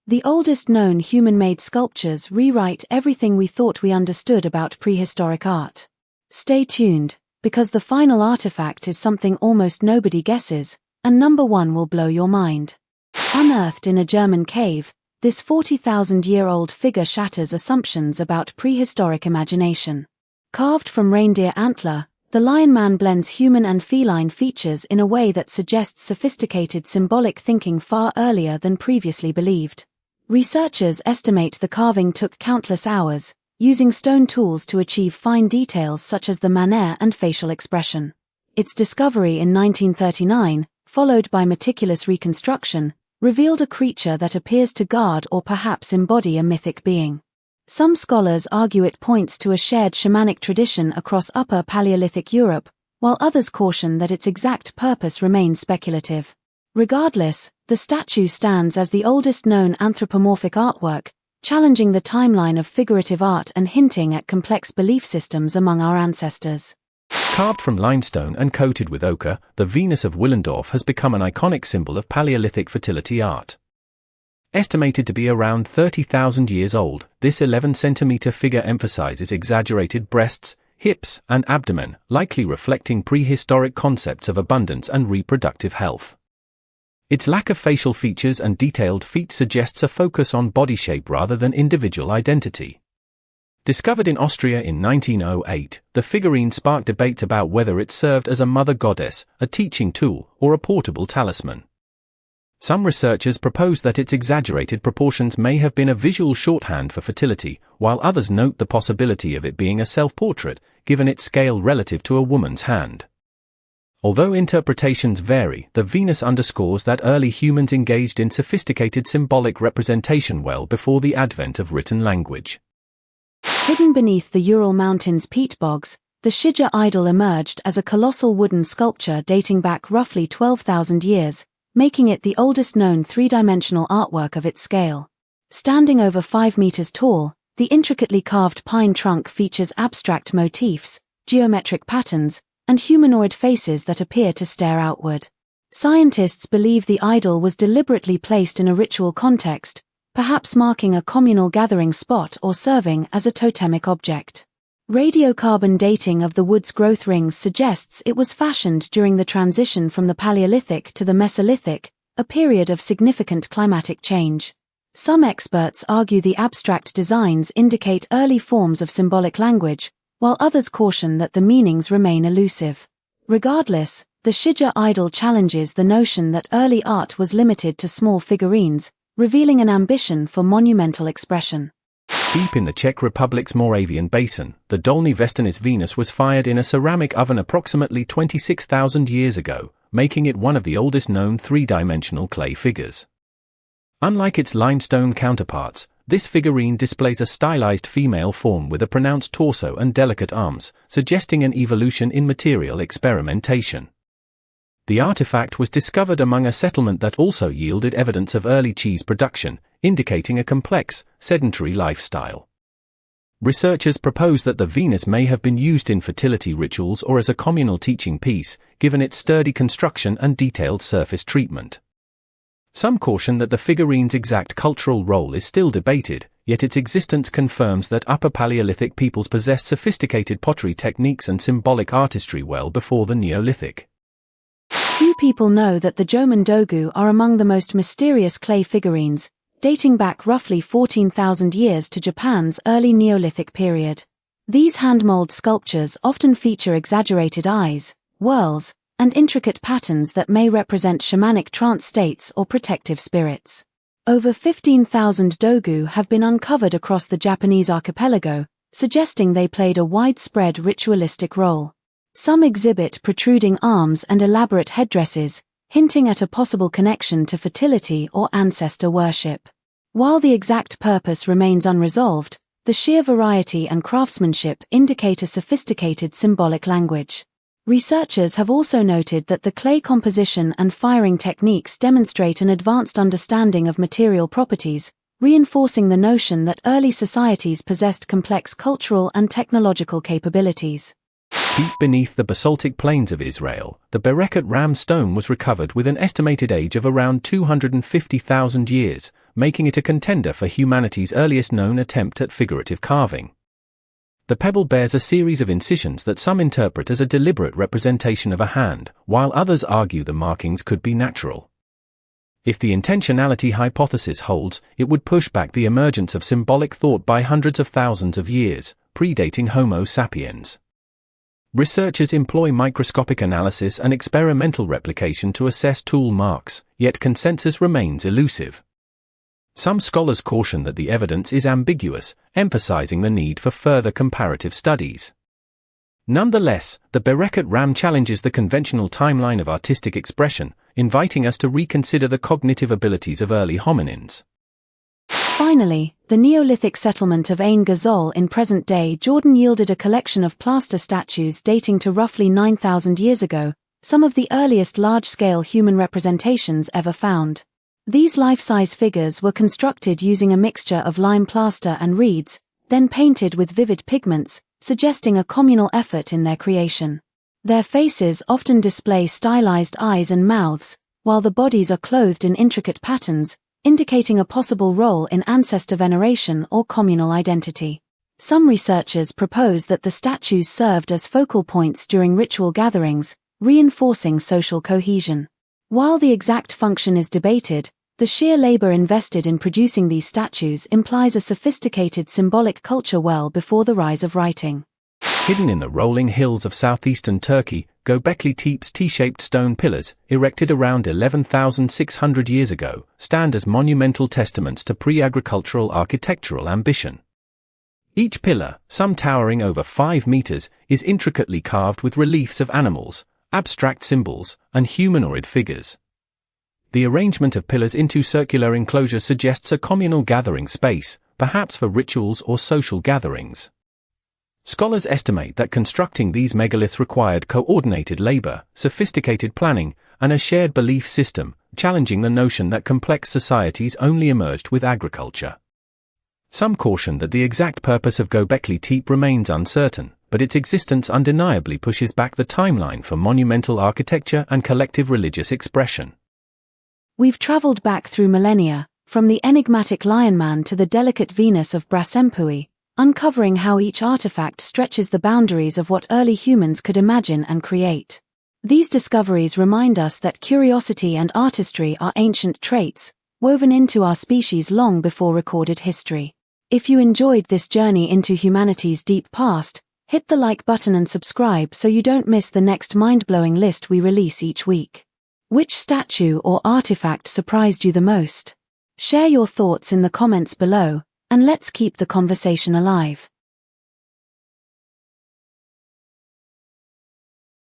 The oldest known human-made sculptures rewrite everything we thought we understood about prehistoric art. Stay tuned, because the final artifact is something almost nobody guesses, and number one will blow your mind. Unearthed in a German cave, this 40,000-year-old figure shatters assumptions about prehistoric imagination. Carved from reindeer antler, the Lion Man blends human and feline features in a way that suggests sophisticated symbolic thinking far earlier than previously believed. Researchers estimate the carving took countless hours, using stone tools to achieve fine details such as the manner and facial expression. Its discovery in 1939, followed by meticulous reconstruction, revealed a creature that appears to guard or perhaps embody a mythic being. Some scholars argue it points to a shared shamanic tradition across Upper Paleolithic Europe, while others caution that its exact purpose remains speculative. Regardless, the statue stands as the oldest known anthropomorphic artwork, challenging the timeline of figurative art and hinting at complex belief systems among our ancestors. Carved from limestone and coated with ochre, the Venus of Willendorf has become an iconic symbol of Paleolithic fertility art. Estimated to be around 30,000 years old, this 11-centimeter figure emphasizes exaggerated breasts, hips, and abdomen, likely reflecting prehistoric concepts of abundance and reproductive health. Its lack of facial features and detailed feet suggests a focus on body shape rather than individual identity. Discovered in Austria in 1908, the figurine sparked debates about whether it served as a mother goddess, a teaching tool, or a portable talisman. Some researchers propose that its exaggerated proportions may have been a visual shorthand for fertility, while others note the possibility of it being a self-portrait, given its scale relative to a woman's hand. Although interpretations vary, the Venus underscores that early humans engaged in sophisticated symbolic representation well before the advent of written language. Hidden beneath the Ural Mountains peat bogs, the Shigir Idol emerged as a colossal wooden sculpture dating back roughly 12,000 years, making it the oldest known three-dimensional artwork of its scale. Standing over 5 meters tall, the intricately carved pine trunk features abstract motifs, geometric patterns, and humanoid faces that appear to stare outward. Scientists believe the idol was deliberately placed in a ritual context, perhaps marking a communal gathering spot or serving as a totemic object. Radiocarbon dating of the wood's growth rings suggests it was fashioned during the transition from the Paleolithic to the Mesolithic, a period of significant climatic change. Some experts argue the abstract designs indicate early forms of symbolic language, while others caution that the meanings remain elusive. Regardless, the Shigir Idol challenges the notion that early art was limited to small figurines, revealing an ambition for monumental expression. Deep in the Czech Republic's Moravian basin, the Dolní Věstonice Venus was fired in a ceramic oven approximately 26,000 years ago, making it one of the oldest known three-dimensional clay figures. Unlike its limestone counterparts, this figurine displays a stylized female form with a pronounced torso and delicate arms, suggesting an evolution in material experimentation. The artifact was discovered among a settlement that also yielded evidence of early cheese production, indicating a complex, sedentary lifestyle. Researchers propose that the Venus may have been used in fertility rituals or as a communal teaching piece, given its sturdy construction and detailed surface treatment. Some caution that the figurine's exact cultural role is still debated, yet its existence confirms that Upper Paleolithic peoples possessed sophisticated pottery techniques and symbolic artistry well before the Neolithic. Few people know that the Jōmon Dogū are among the most mysterious clay figurines, dating back roughly 14,000 years to Japan's early Neolithic period. These hand-mold sculptures often feature exaggerated eyes, whorls, and intricate patterns that may represent shamanic trance states or protective spirits. Over 15,000 Dogū have been uncovered across the Japanese archipelago, suggesting they played a widespread ritualistic role. Some exhibit protruding arms and elaborate headdresses, hinting at a possible connection to fertility or ancestor worship. While the exact purpose remains unresolved, the sheer variety and craftsmanship indicate a sophisticated symbolic language. Researchers have also noted that the clay composition and firing techniques demonstrate an advanced understanding of material properties, reinforcing the notion that early societies possessed complex cultural and technological capabilities. Deep beneath the basaltic plains of Israel, the Berekhat Ram stone was recovered with an estimated age of around 250,000 years, making it a contender for humanity's earliest known attempt at figurative carving. The pebble bears a series of incisions that some interpret as a deliberate representation of a hand, while others argue the markings could be natural. If the intentionality hypothesis holds, it would push back the emergence of symbolic thought by hundreds of thousands of years, predating Homo sapiens. Researchers employ microscopic analysis and experimental replication to assess tool marks, yet consensus remains elusive. Some scholars caution that the evidence is ambiguous, emphasizing the need for further comparative studies. Nonetheless, the Berekhat Ram challenges the conventional timeline of artistic expression, inviting us to reconsider the cognitive abilities of early hominins. Finally, the Neolithic settlement of Ain Ghazal in present-day Jordan yielded a collection of plaster statues dating to roughly 9,000 years ago, some of the earliest large-scale human representations ever found. These life-size figures were constructed using a mixture of lime plaster and reeds, then painted with vivid pigments, suggesting a communal effort in their creation. Their faces often display stylized eyes and mouths, while the bodies are clothed in intricate patterns, indicating a possible role in ancestor veneration or communal identity. Some researchers propose that the statues served as focal points during ritual gatherings, reinforcing social cohesion. While the exact function is debated, the sheer labor invested in producing these statues implies a sophisticated symbolic culture well before the rise of writing. Hidden in the rolling hills of southeastern Turkey, Göbekli Tepe's T-shaped stone pillars, erected around 11,600 years ago, stand as monumental testaments to pre-agricultural architectural ambition. Each pillar, some towering over 5 meters, is intricately carved with reliefs of animals, abstract symbols, and humanoid figures. The arrangement of pillars into circular enclosures suggests a communal gathering space, perhaps for rituals or social gatherings. Scholars estimate that constructing these megaliths required coordinated labor, sophisticated planning, and a shared belief system, challenging the notion that complex societies only emerged with agriculture. Some caution that the exact purpose of Göbekli Tepe remains uncertain, but its existence undeniably pushes back the timeline for monumental architecture and collective religious expression. We've traveled back through millennia, from the enigmatic Lion Man to the delicate Venus of Brasempui, uncovering how each artifact stretches the boundaries of what early humans could imagine and create. These discoveries remind us that curiosity and artistry are ancient traits, woven into our species long before recorded history. If you enjoyed this journey into humanity's deep past, hit the like button and subscribe so you don't miss the next mind-blowing list we release each week. Which statue or artifact surprised you the most? Share your thoughts in the comments below, and let's keep the conversation alive.